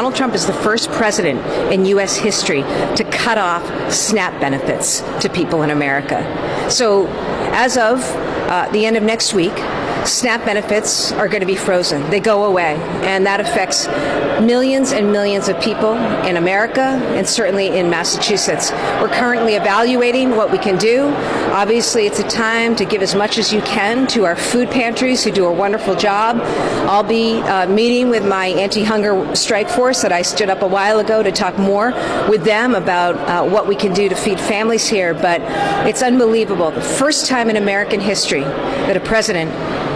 Donald Trump is the first president in U.S. history to cut off SNAP benefits to people in America. So as of the end of next week, SNAP benefits are going to be frozen. They go away, and that affects millions and millions of people in America and certainly in Massachusetts. We're currently evaluating what we can do. Obviously, it's a time to give as much as you can to our food pantries who do a wonderful job. I'll be meeting with my anti-hunger strike force that I stood up a while ago to talk more with them about what we can do to feed families here. But it's unbelievable. The first time in American history that a president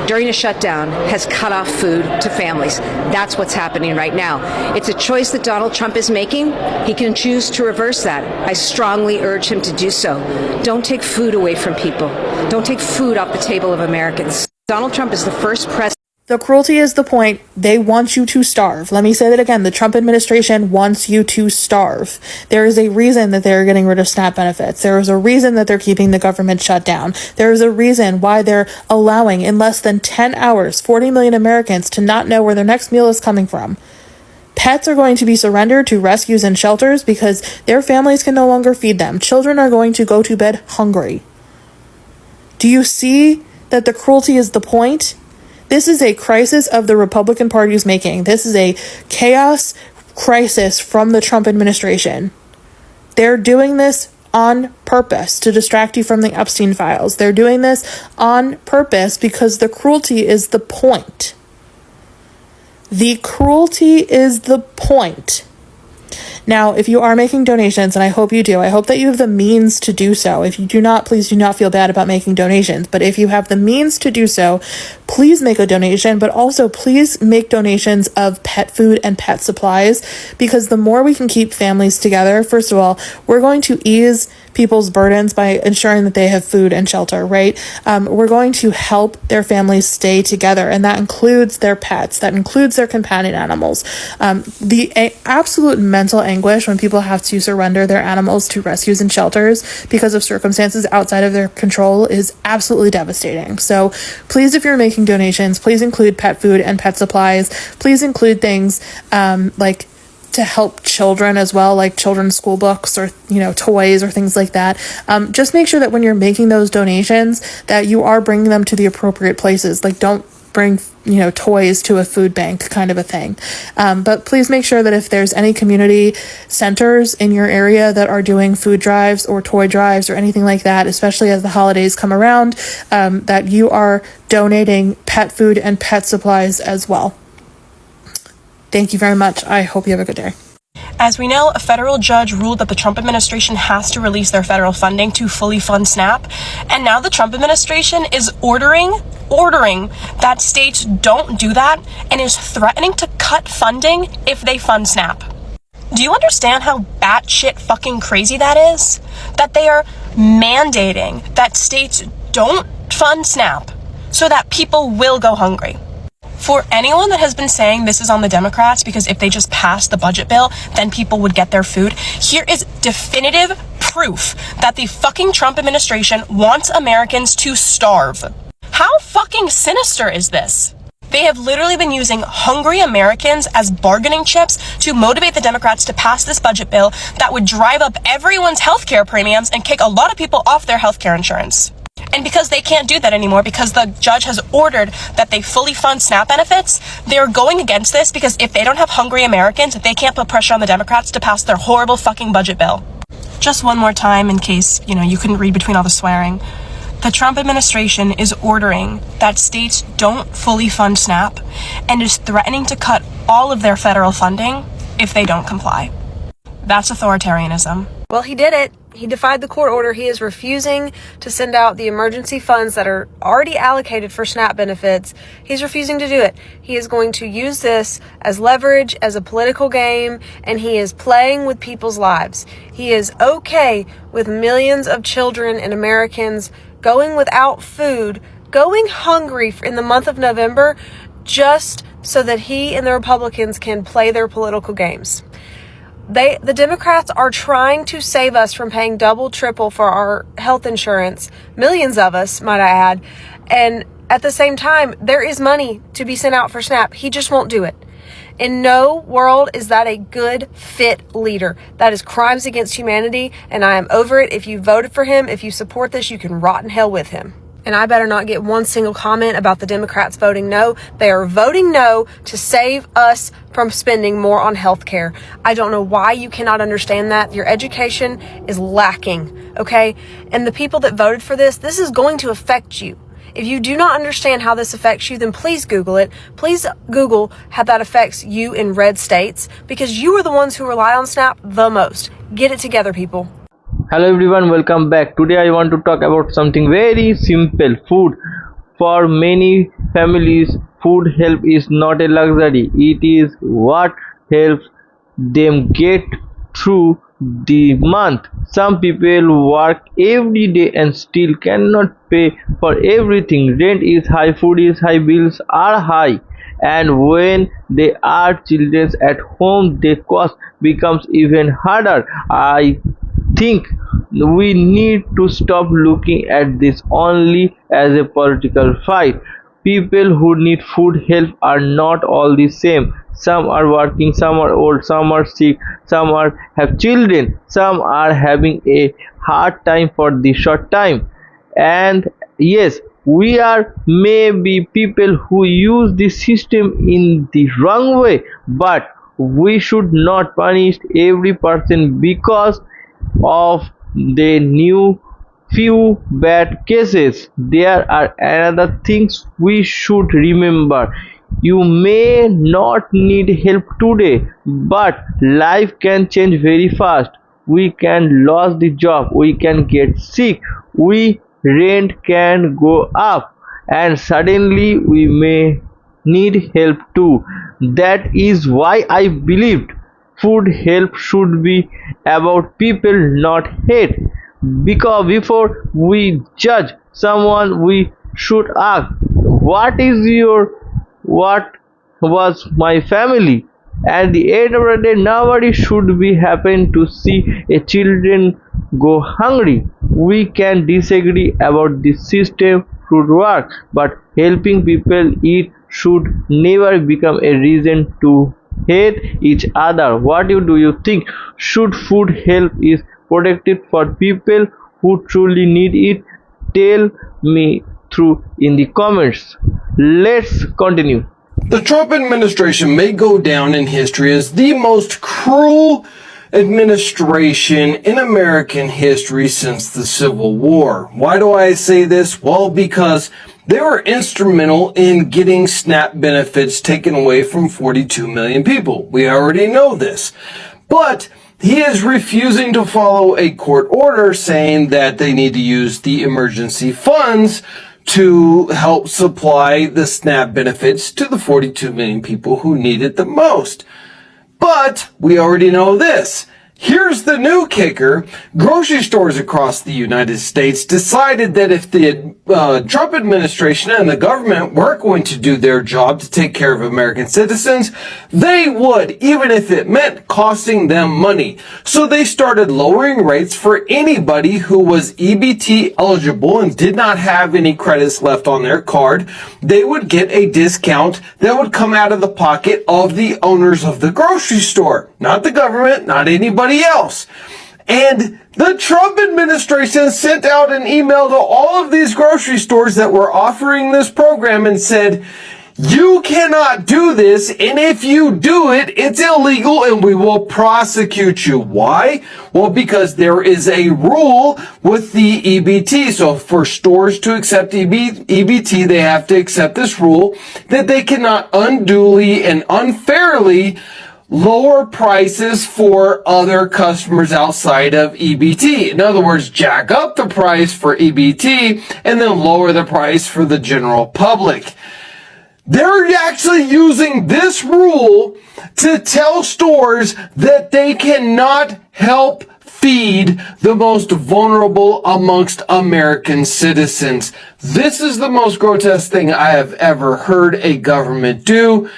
during a shutdown has cut off food to families. That's what's happening right now. It's a choice that Donald Trump is making. He can choose to reverse that. I strongly urge him to do so. Don't take food away from people. Don't take food off the table of Americans. Donald Trump is the first president. The cruelty is the point. They want you to starve. Let me say that again. The Trump administration wants you to starve. There is a reason that they're getting rid of SNAP benefits. There is a reason that they're keeping the government shut down. There is a reason why they're allowing, in less than 10 hours, 40 million Americans to not know where their next meal is coming from. Pets are going to be surrendered to rescues and shelters because their families can no longer feed them. Children are going to go to bed hungry. Do you see that the cruelty is the point? This is a crisis of the Republican Party's making. This is a chaos crisis from the Trump administration. They're doing this on purpose to distract you from the Epstein files. They're doing this on purpose because the cruelty is the point. The cruelty is the point. Now, if you are making donations, and I hope you do, I hope that you have the means to do so. If you do not, please do not feel bad about making donations. But if you have the means to do so, please make a donation, but also please make donations of pet food and pet supplies, because the more we can keep families together, first of all, we're going to ease people's burdens by ensuring that they have food and shelter, right? We're going to help their families stay together, and that includes their pets, that includes their companion animals. The absolute mental anguish when people have to surrender their animals to rescues and shelters because of circumstances outside of their control is absolutely devastating. So please, if you're making donations, please include pet food and pet supplies. Please include things like to help children as well, like children's school books or, toys or things like that. Just make sure that when you're making those donations that you are bringing them to the appropriate places. Like, don't bring, toys to a food bank kind of a thing. But please make sure that if there's any community centers in your area that are doing food drives or toy drives or anything like that, especially as the holidays come around, that you are donating pet food and pet supplies as well. Thank you very much. I hope you have a good day. As we know, a federal judge ruled that the Trump administration has to release their federal funding to fully fund SNAP. And now the Trump administration is ordering that states don't do that and is threatening to cut funding if they fund SNAP. Do you understand how batshit fucking crazy that is? That they are mandating that states don't fund SNAP so that people will go hungry. For anyone that has been saying this is on the Democrats because if they just passed the budget bill, then people would get their food, here is definitive proof that the fucking Trump administration wants Americans to starve. How fucking sinister is this? They have literally been using hungry Americans as bargaining chips to motivate the Democrats to pass this budget bill that would drive up everyone's healthcare premiums and kick a lot of people off their healthcare insurance. And because they can't do that anymore, because the judge has ordered that they fully fund SNAP benefits, they're going against this because if they don't have hungry Americans, they can't put pressure on the Democrats to pass their horrible fucking budget bill. Just one more time in case, you couldn't read between all the swearing. The Trump administration is ordering that states don't fully fund SNAP and is threatening to cut all of their federal funding if they don't comply. That's authoritarianism. Well, he did it. He defied the court order. He is refusing to send out the emergency funds that are already allocated for SNAP benefits. He's refusing to do it. He is going to use this as leverage, as a political game, and he is playing with people's lives. He is okay with millions of children and Americans going without food, going hungry in the month of November, just so that he and the Republicans can play their political games. The Democrats are trying to save us from paying double, triple for our health insurance. Millions of us, might I add. And at the same time, there is money to be sent out for SNAP. He just won't do it. In no world is that a good fit leader. That is crimes against humanity, and I am over it. If you voted for him, if you support this, you can rot in hell with him. And I better not get one single comment about the Democrats voting no. They are voting no to save us from spending more on health care. I don't know why you cannot understand that. Your education is lacking, okay? And the people that voted for this is going to affect you. If you do not understand how this affects you, then please Google it. Please Google how that affects you in red states, because you are the ones who rely on SNAP the most. Get it together, people. Hello everyone, welcome back. Today I want to talk about something very simple. Food. For many families, food help is not a luxury. It is what helps them get through the month. Some people work every day and still cannot pay for everything. Rent is high, food is high, bills are high, and when there are children at home, the cost becomes even harder. I think we need to stop looking at this only as a political fight. People who need food help are not all the same. Some are working, some are old, some are sick, some have children, some are having a hard time for the short time. And yes, we are maybe people who use the system in the wrong way, but we should not punish every person because of the new few bad cases. There are another things we should remember. You may not need help today, but life can change very fast. We can lose the job, we can get sick, rent can go up, and suddenly we may need help too. That is why I believed food help should be about people, not hate. Because before we judge someone, we should ask, what was my family? At the end of the day, nobody should be happen to see a children go hungry. We can disagree about the system should work, but helping people eat should never become a reason to hate each other. What do you think? Should food help is protected for people who truly need it? Tell me through in the comments. Let's continue. The Trump administration may go down in history as the most cruel administration in American history since the Civil War. Why do I say this? Well, because they were instrumental in getting SNAP benefits taken away from 42 million people. We already know this. But he is refusing to follow a court order saying that they need to use the emergency funds to help supply the SNAP benefits to the 42 million people who need it the most. But we already know this. Here's the new kicker. Grocery stores across the United States decided that if the Trump administration and the government were going to do their job to take care of American citizens, they would, even if it meant costing them money. So they started lowering rates for anybody who was EBT eligible and did not have any credits left on their card. They would get a discount that would come out of the pocket of the owners of the grocery store, not the government, not anybody else. And the Trump administration sent out an email to all of these grocery stores that were offering this program and said, you cannot do this, and if you do it, it's illegal and we will prosecute you. Why? Well, because there is a rule with the EBT. So for stores to accept EBT, they have to accept this rule that they cannot unduly and unfairly lower prices for other customers outside of EBT. In other words, jack up the price for EBT and then lower the price for the general public. They're actually using this rule to tell stores that they cannot help feed the most vulnerable amongst American citizens. This is the most grotesque thing I have ever heard a government do.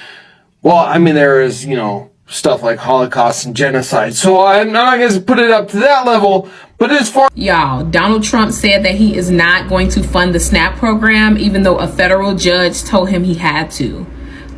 Well, I mean, there is, stuff like Holocaust and genocide. So I'm not going to put it up to that level, but as far... Y'all, Donald Trump said that he is not going to fund the SNAP program, even though a federal judge told him he had to.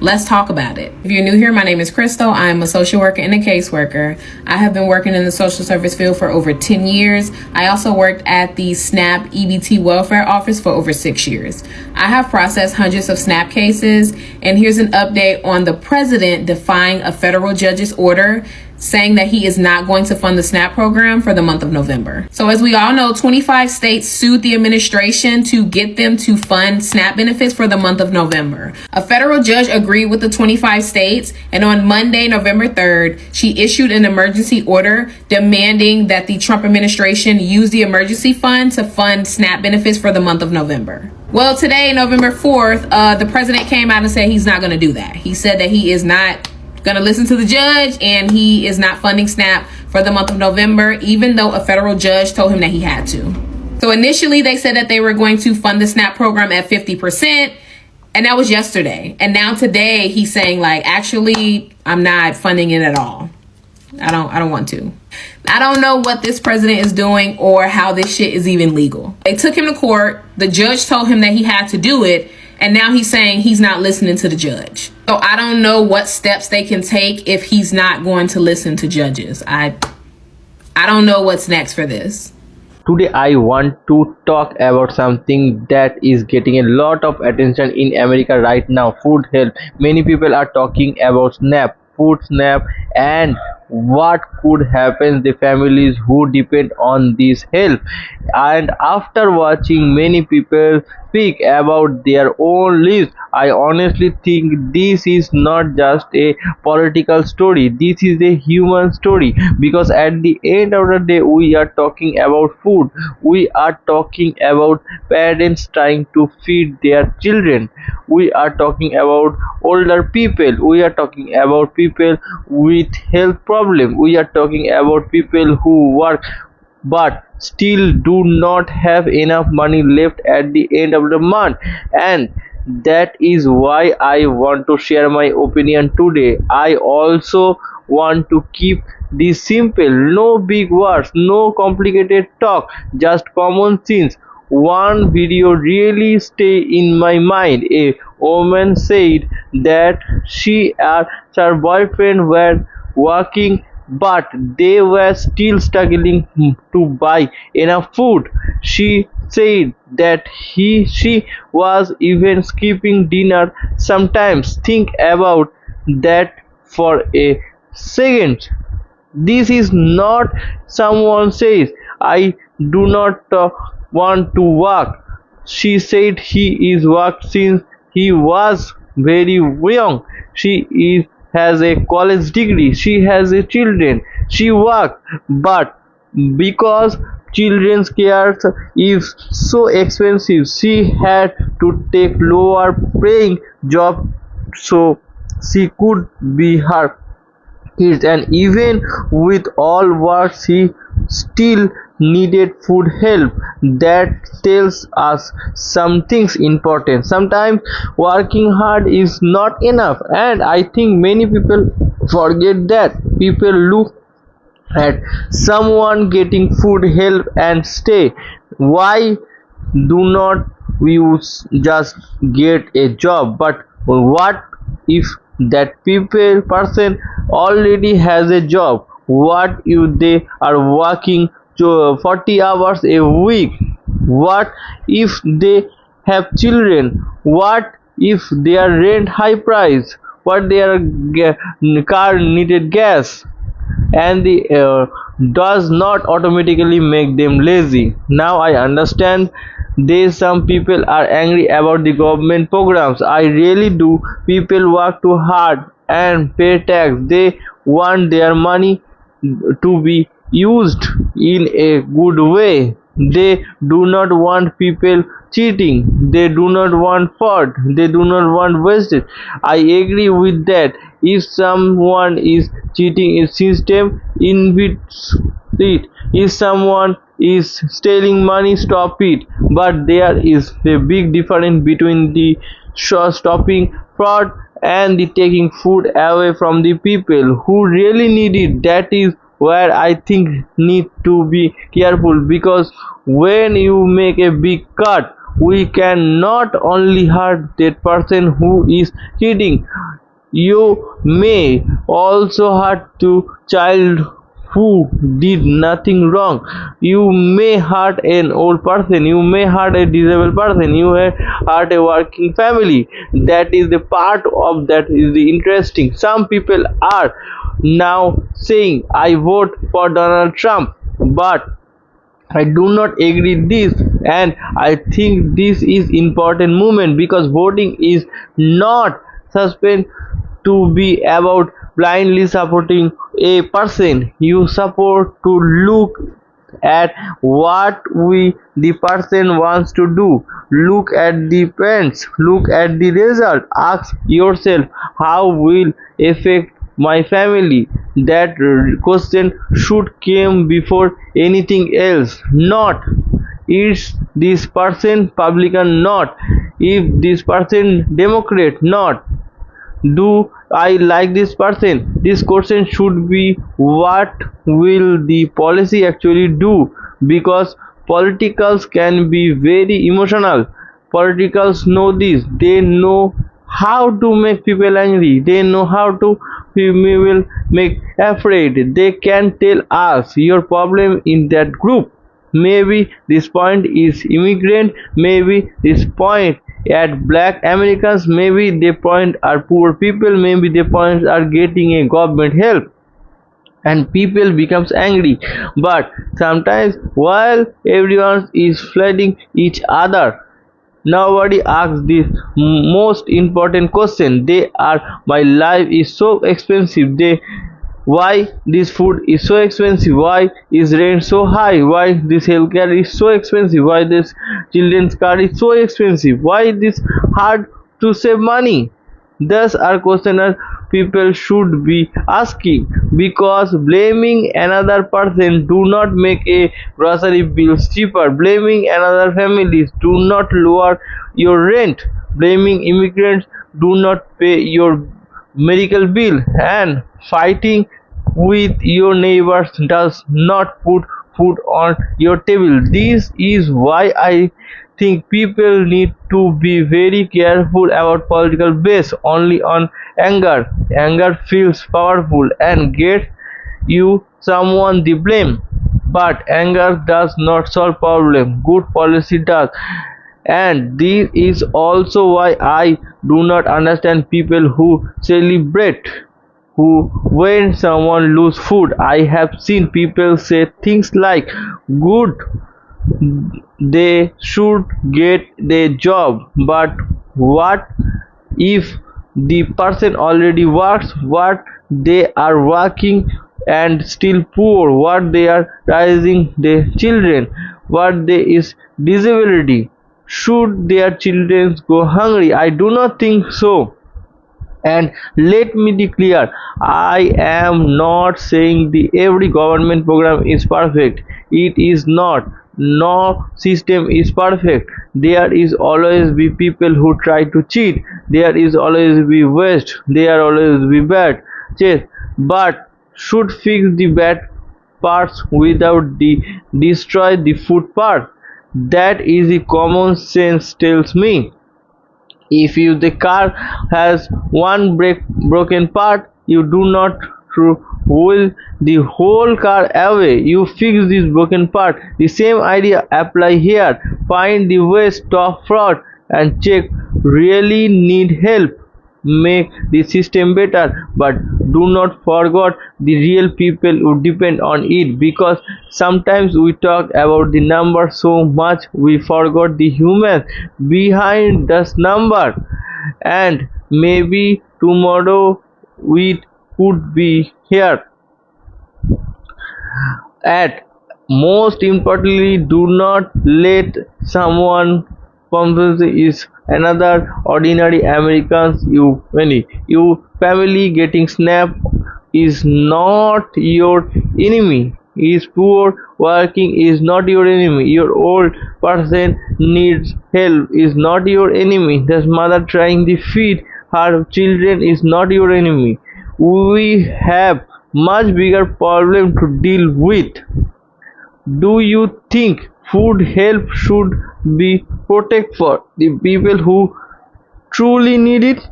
Let's talk about it. If you're new here, my name is Crystal. I am a social worker and a caseworker. I have been working in the social service field for over 10 years. I also worked at the SNAP EBT welfare office for over 6 years. I have processed hundreds of SNAP cases, and here's an update on the president defying a federal judge's order saying that he is not going to fund the SNAP program for the month of November. So as we all know, 25 states sued the administration to get them to fund SNAP benefits for the month of November. A federal judge agreed with the 25 states, and on Monday, November 3rd, she issued an emergency order demanding that the Trump administration use the emergency fund to fund SNAP benefits for the month of November. Well, today, November 4th, the president came out and said he's not going to do that. He said that he is not going to listen to the judge, and he is not funding SNAP for the month of November, even though a federal judge told him that he had to. So initially they said that they were going to fund the SNAP program at 50%, and that was yesterday. And now today he's saying, like, actually, I'm not funding it at all. I don't want to. I don't know what this president is doing or how this shit is even legal. They took him to court. The judge told him that he had to do it, and now he's saying he's not listening to the judge. So I don't know what steps they can take if he's not going to listen to judges. I don't know what's next for this. Today I want to talk about something that is getting a lot of attention in America right now: food health. Many people are talking about SNAP, food SNAP, and what could happen to the families who depend on this help. And after watching many people speak about their own lives, I honestly think this is not just a political story, this is a human story. Because at the end of the day, we are talking about food, we are talking about parents trying to feed their children, we are talking about older people, we are talking about people with health problems, we are talking about people who work but still do not have enough money left at the end of the month. And that is why I want to share my opinion today. I also want to keep this simple, no big words, no complicated talk, just common sense. One video really stay in my mind. A woman said that she and her boyfriend were working but they were still struggling to buy enough food. She said that she was even skipping dinner sometimes. Think about that for a second. This is not someone says I do not want to work. She said he is worked since he was very young. Has a college degree, she has a children, she works, but because children's care is so expensive, she had to take lower paying job so she could be her kids. And even with all work, she still needed food help. That tells us some things important. Sometimes working hard is not enough, and I think many people forget that. People look at someone getting food help and stay. Why do not we just get a job? But what if that person already has a job? What if they are working 40 hours a week? What if they have children? What if their rent high price? What their car needed gas? And the does not automatically make them lazy. Now I understand some people are angry about the government programs. I really do. People work too hard and pay tax. They want their money to be used in a good way. They do not want people cheating. They do not want fraud. They do not want wastage. I agree with that. If someone is cheating a system, invite it. If someone is stealing money, stop it. But there is a big difference between the stopping fraud and the taking food away from the people who really need it. That is where I think need to be careful, because when you make a big cut, We can not only hurt that person who is cheating, you may also hurt the child who did nothing wrong. You may hurt an old person, you may hurt a disabled person, you may hurt a working family. That is the part of that is the interesting. Some people are now saying I vote for Donald Trump, but I do not agree this, and I think this is important movement because voting is not suspend to be about blindly supporting a person. You support to look at what the person wants to do. Look at the points, look at the result, ask yourself how will affect my family. That question should come before anything else. Not is this person Republican, not if this person Democrat, not do I like this person. This question should be what will the policy actually do, because politicals can be very emotional. Politicals know this. They know how to make people angry. They know how to will make afraid. They can tell us your problem in that group. Maybe this point is immigrant, maybe this point at black Americans, maybe the point are poor people, maybe the points are getting a government help, and people becomes angry. But sometimes while everyone is flooding each other, nobody asks this most important question. They are my life is so expensive. They why this food is so expensive, why is rent so high, why this healthcare is so expensive, why this children's car is so expensive, why this hard to save money. Thus are questions people should be asking, because blaming another person do not make a grocery bill cheaper, blaming another families do not lower your rent, blaming immigrants do not pay your medical bill, and fighting with your neighbors does not put food on your table. This is why I think people need to be very careful about political based only on anger. Anger feels powerful and gets you someone the blame, but anger does not solve problem. Good policy does. And this is also why I do not understand people who celebrate who when someone lose food. I have seen people say things like good they should get the job, but what if the person already works, what they are working and still poor, what they are raising their children, what there is disability, should their children go hungry? I do not think so. And let me be clear, I am not saying the every government program is perfect. It is not. No system is perfect. There is always be people who try to cheat. There is always be waste. There always be bad. Yes, but should fix the bad parts without the destroy the food part. That is the common sense tells me. If the car has one broken part, you do not roll the whole car away. You fix this broken part. The same idea apply here. Find the way, stop fraud, and check really need help. Make the system better, but do not forget the real people who depend on it, because sometimes we talk about the number so much we forgot the human behind this number. And maybe tomorrow we could be here. At most importantly, do not let someone convince is another ordinary Americans. You family getting SNAP is not your enemy. Is poor working is not your enemy. Your old person needs help is not your enemy. This mother trying to feed her children is not your enemy. We have much bigger problem to deal with. Do you think Food help should be protected for the people who truly need it?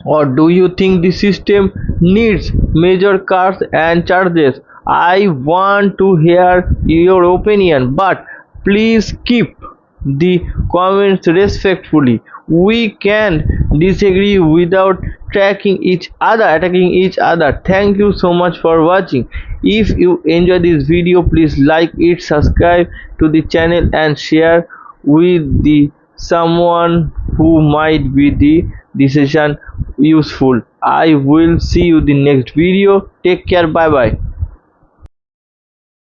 Or do you think the system needs major cuts and charges? I want to hear your opinion, but please keep the comments respectfully. We can disagree without attacking each other. Thank you so much for watching. If you enjoy this video, please like it, subscribe to the channel and share with the someone who might be the decision useful. I will see you the next video. Take care. Bye bye.